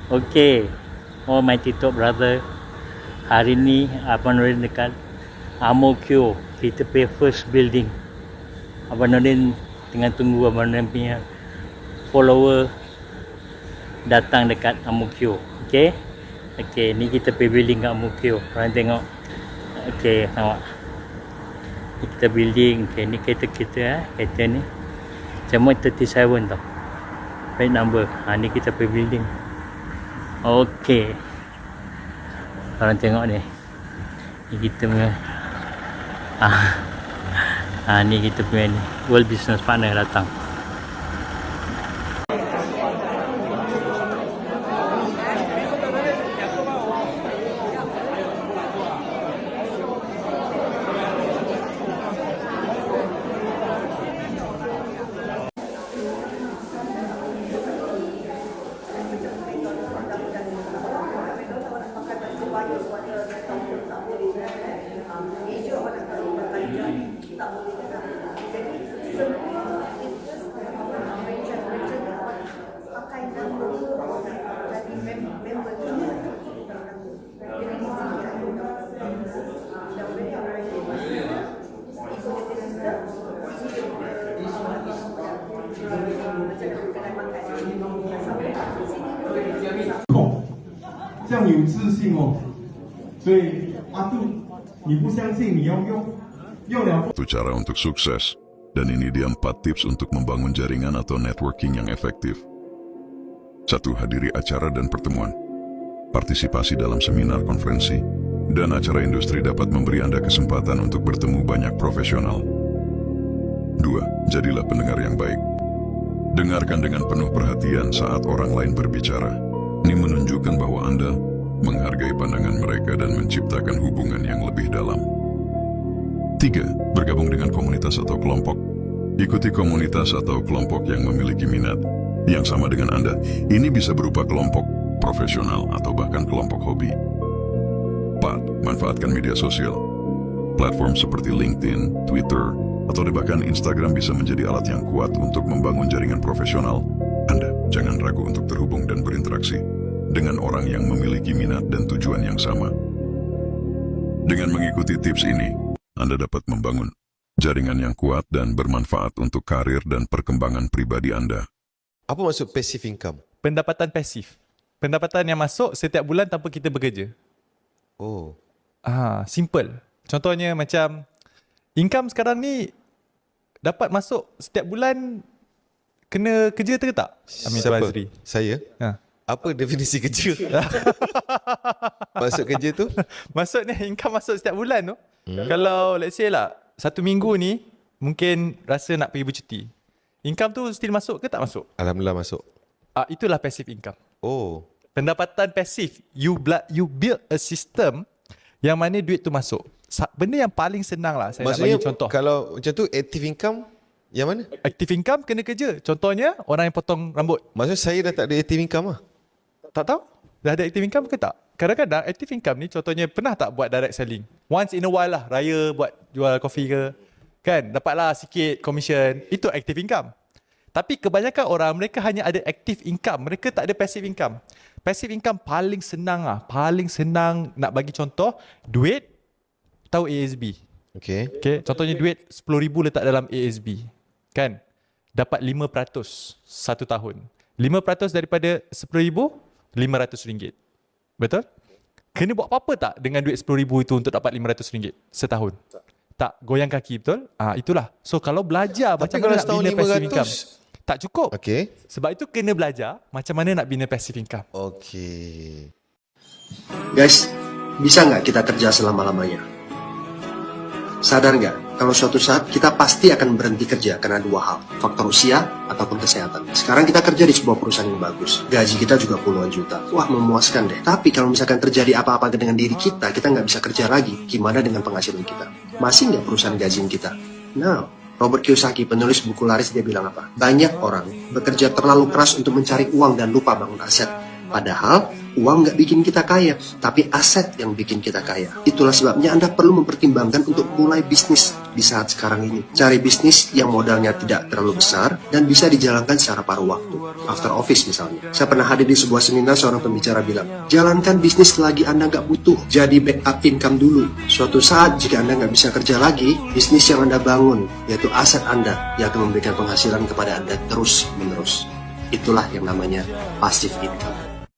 Okay, oh my TikTok brother, hari ni Abang Nordin dekat Amokyo, kita pay first building. Abang Nordin tengah tunggu Abang Nordin punya follower datang dekat Amokyo. Okay, okay, ni kita pay building kat Amokyo. Korang tengok. Okay, nampak. Ni kita building. Okay, ni kereta kita kereta ni cuma 37 tau, plate number. Ni kita pay building. Okay, korang tengok ni, ni kita punya ni kita punya ni World Business Partner datang. Itu cara untuk sukses, dan ini dia 4 tips untuk membangun jaringan atau networking yang efektif. 1. Hadiri acara dan pertemuan. Partisipasi dalam seminar, konferensi, dan acara industri dapat memberi Anda kesempatan untuk bertemu banyak profesional. 2. Jadilah pendengar yang baik. Dengarkan dengan penuh perhatian saat orang lain berbicara. Ini menunjukkan bahwa Anda menghargai pandangan mereka dan menciptakan hubungan yang lebih dalam. 3. Bergabung dengan komunitas atau kelompok. Ikuti komunitas atau kelompok yang memiliki minat yang sama dengan Anda. Ini bisa berupa kelompok profesional atau bahkan kelompok hobi. 4. Manfaatkan media sosial. Platform seperti LinkedIn, Twitter, atau bahkan Instagram bisa menjadi alat yang kuat untuk membangun jaringan profesional. Anda jangan ragu untuk terhubung dan berinteraksi dengan orang yang memiliki minat dan tujuan yang sama. Dengan mengikuti tips ini, Anda dapat membangun jaringan yang kuat dan bermanfaat untuk karir dan perkembangan pribadi Anda. Apa maksud passive income? Pendapatan pasif. Pendapatan yang masuk setiap bulan tanpa kita bekerja. Oh. Simple. Contohnya macam income sekarang ni dapat masuk setiap bulan kena kerja ke tak? Siapa? Saya? Apa definisi kerja? Masuk kerja tu? Maksudnya income masuk setiap bulan tu. Kalau let's say lah, 1 minggu ni mungkin rasa nak pergi bercuti. Income tu still masuk ke tak masuk? Alhamdulillah masuk. Itulah passive income. Oh. Pendapatan pasif. You build a system yang mana duit tu masuk. Benda yang paling senang lah. Saya Maksudnya, nak bagi contoh. Kalau macam tu, active income yang mana? Active income kena kerja. Contohnya, orang yang potong rambut. Maksudnya saya dah tak ada active income lah. Tak tahu? Dah ada active income ke tak? Kadang-kadang active income ni contohnya pernah tak buat direct selling? Once in a while lah, raya buat jual kopi ke. Kan? Dapatlah sikit commission. Itu active income. Tapi kebanyakan orang, mereka hanya ada active income. Mereka tak ada passive income. Passive income paling senang lah. Paling senang nak bagi contoh, duit, tahu ASB. Okay. Contohnya duit 10,000 letak dalam ASB. Kan? Dapat 5% 1 tahun. 5% daripada 10,000, RM500. Betul? Kena buat apa-apa tak dengan duit 10,000 itu untuk dapat RM500 setahun? Tak, goyang kaki, betul? Itulah. So kalau belajar macam mana nak bina passive income, tak cukup. Okay. Sebab itu kena belajar macam mana nak bina passive income. Okay. Guys, bisa nggak kita kerja selama-lamanya? Sadar nggak kalau suatu saat kita pasti akan berhenti kerja karena 2 hal, faktor usia ataupun kesehatan. Sekarang kita kerja di sebuah perusahaan yang bagus, gaji kita juga puluhan juta. Wah, memuaskan deh. Tapi kalau misalkan terjadi apa-apa dengan diri kita nggak bisa kerja lagi. Gimana dengan penghasilan kita? Masih nggak perusahaan gajiin kita? Nah, Robert Kiyosaki, penulis buku laris, dia bilang apa? Banyak orang bekerja terlalu keras untuk mencari uang dan lupa bangun aset. Padahal Uang nggak bikin kita kaya, tapi aset yang bikin kita kaya. Itulah sebabnya Anda perlu mempertimbangkan untuk mulai bisnis di saat sekarang ini. Cari bisnis yang modalnya tidak terlalu besar dan bisa dijalankan secara paruh waktu. After office misalnya. Saya pernah hadir di sebuah seminar, seorang pembicara bilang, jalankan bisnis selagi Anda nggak butuh. Jadi backup income dulu. Suatu saat jika Anda nggak bisa kerja lagi, bisnis yang Anda bangun, yaitu aset Anda, yang akan memberikan penghasilan kepada Anda terus-menerus. Itulah yang namanya passive income.